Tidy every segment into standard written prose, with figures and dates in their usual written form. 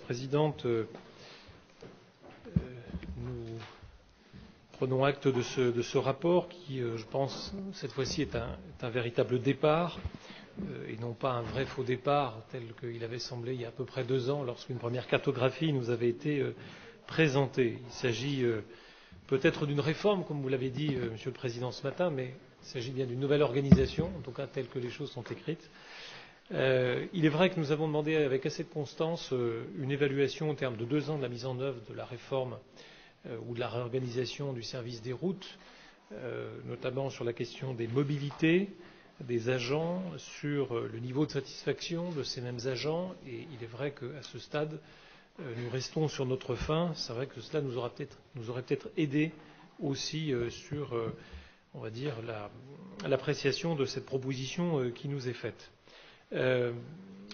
vice-présidente. Nous prenons acte de ce rapport qui, je pense, cette fois-ci est un véritable départ et non pas un vrai faux départ tel qu'il avait semblé il y a à peu près 2 ans lorsqu'une première cartographie nous avait été présentée. Il s'agit peut-être d'une réforme, comme vous l'avez dit, Monsieur le Président, ce matin, mais il s'agit bien d'une nouvelle organisation, en tout cas telle que les choses sont écrites. Il est vrai que nous avons demandé avec assez de constance une évaluation au terme de 2 ans de la mise en œuvre de la réforme ou de la réorganisation du service des routes, notamment sur la question des mobilités des agents, sur le niveau de satisfaction de ces mêmes agents. Et il est vrai qu'à ce stade, nous restons sur notre faim. C'est vrai que cela nous aurait peut-être aidé aussi sur, on va dire, l'appréciation de cette proposition qui nous est faite.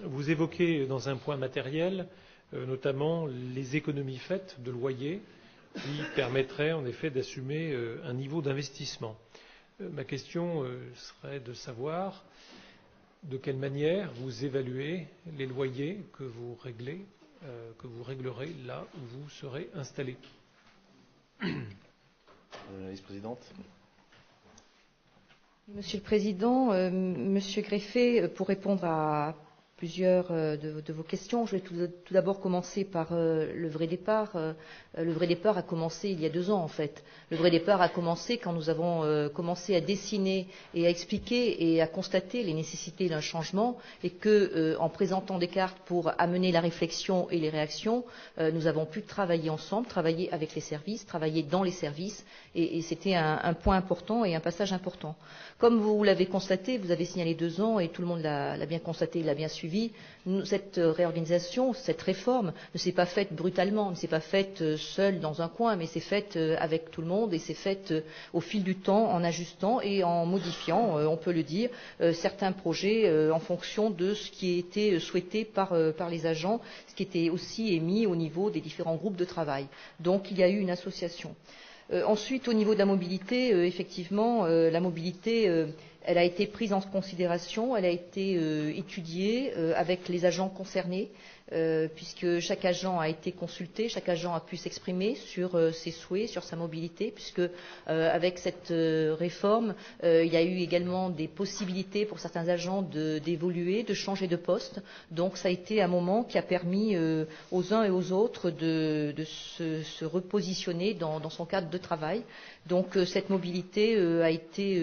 Vous évoquez dans un point matériel notamment les économies faites de loyers qui permettraient en effet d'assumer un niveau d'investissement. Ma question serait de savoir de quelle manière vous évaluez les loyers que vous réglerez là où vous serez installé. Madame la vice-présidente. Monsieur le Président, Monsieur Greffet, pour répondre à plusieurs de vos questions, je vais tout d'abord commencer par le vrai départ. Le vrai départ a commencé il y a 2 ans, en fait. Le vrai départ a commencé quand nous avons commencé à dessiner et à expliquer et à constater les nécessités d'un changement et que, en présentant des cartes pour amener la réflexion et les réactions, nous avons pu travailler ensemble, travailler avec les services, travailler dans les services et c'était un point important et un passage important. Comme vous l'avez constaté, vous avez signalé 2 ans et tout le monde l'a bien constaté, l'a bien suivi. Cette réorganisation, cette réforme ne s'est pas faite brutalement, ne s'est pas faite seule dans un coin, mais s'est faite avec tout le monde et s'est faite au fil du temps en ajustant et en modifiant, on peut le dire, certains projets en fonction de ce qui était souhaité par les agents, ce qui était aussi émis au niveau des différents groupes de travail. Donc il y a eu une association. Ensuite, au niveau de la mobilité, effectivement, la mobilité, elle a été prise en considération, elle a été étudiée avec les agents concernés, puisque chaque agent a été consulté, chaque agent a pu s'exprimer sur ses souhaits, sur sa mobilité, puisque avec cette réforme, il y a eu également des possibilités pour certains agents d'évoluer, de changer de poste. Donc ça a été un moment qui a permis aux uns et aux autres de se repositionner dans son cadre de travail. Donc cette mobilité a été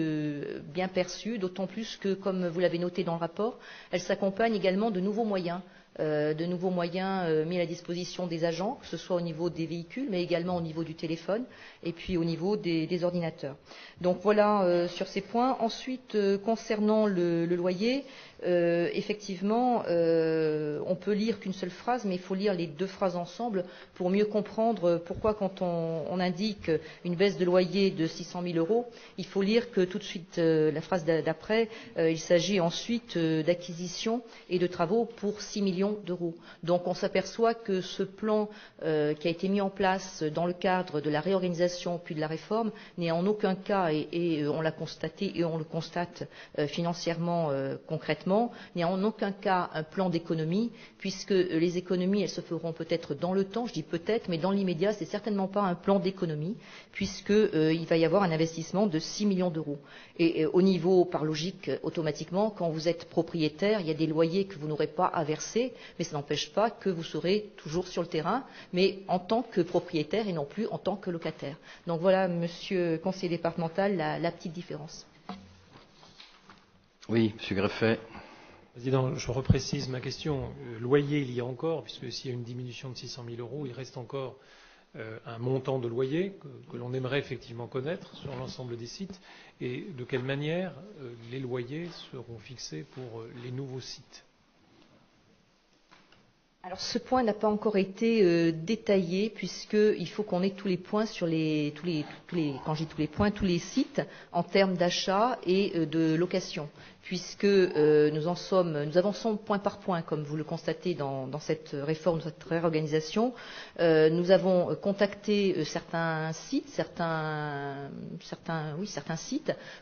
bien perçue, d'autant plus que, comme vous l'avez noté dans le rapport, elle s'accompagne également de nouveaux moyens mis à la disposition des agents, que ce soit au niveau des véhicules, mais également au niveau du téléphone et puis au niveau des ordinateurs. Donc voilà sur ces points. Ensuite, concernant le loyer, effectivement, on peut lire qu'une seule phrase, mais il faut lire les 2 phrases ensemble pour mieux comprendre pourquoi, quand on indique une baisse de loyer de 600 000 €, il faut lire que tout de suite la phrase d'après, il s'agit ensuite d'acquisition et de travaux pour 6 millions d'euros. Donc on s'aperçoit que ce plan qui a été mis en place dans le cadre de la réorganisation puis de la réforme n'est en aucun cas, et on l'a constaté et on le constate financièrement concrètement, n'est en aucun cas un plan d'économie, puisque les économies, elles se feront peut-être dans le temps, je dis peut-être, mais dans l'immédiat, c'est certainement pas un plan d'économie, puisqu'il va y avoir un investissement de 6 millions d'euros. Et au niveau, par logique, automatiquement, quand vous êtes propriétaire, il y a des loyers que vous n'aurez pas à verser, mais ça n'empêche pas que vous serez toujours sur le terrain, mais en tant que propriétaire et non plus en tant que locataire. Donc voilà, monsieur le conseiller départemental, la petite différence. Oui, monsieur Greffet. Président, je reprécise ma question. Loyer, il y a encore, puisque s'il y a une diminution de 600 000 €, il reste encore un montant de loyer que l'on aimerait effectivement connaître sur l'ensemble des sites. Et de quelle manière les loyers seront fixés pour les nouveaux sites? Alors ce point n'a pas encore été détaillé, puisqu'il faut qu'on ait tous les points sur quand je dis tous les points, tous les sites en termes d'achat et de location, puisque nous avançons point par point, comme vous le constatez dans cette réforme, cette réorganisation. Nous avons contacté certains sites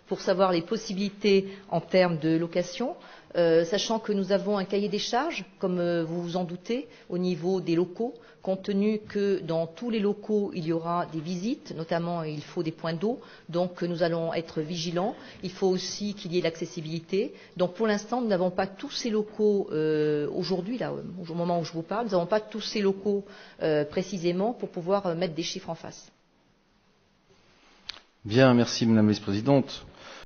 pour savoir les possibilités en termes de location. sachant que nous avons un cahier des charges, comme vous vous en doutez, au niveau des locaux, compte tenu que dans tous les locaux, il y aura des visites, notamment il faut des points d'eau, donc nous allons être vigilants. Il faut aussi qu'il y ait l'accessibilité. Donc pour l'instant, nous n'avons pas tous ces locaux aujourd'hui, là, au moment où je vous parle, nous n'avons pas tous ces locaux précisément pour pouvoir mettre des chiffres en face. Bien, merci Madame la Vice-présidente.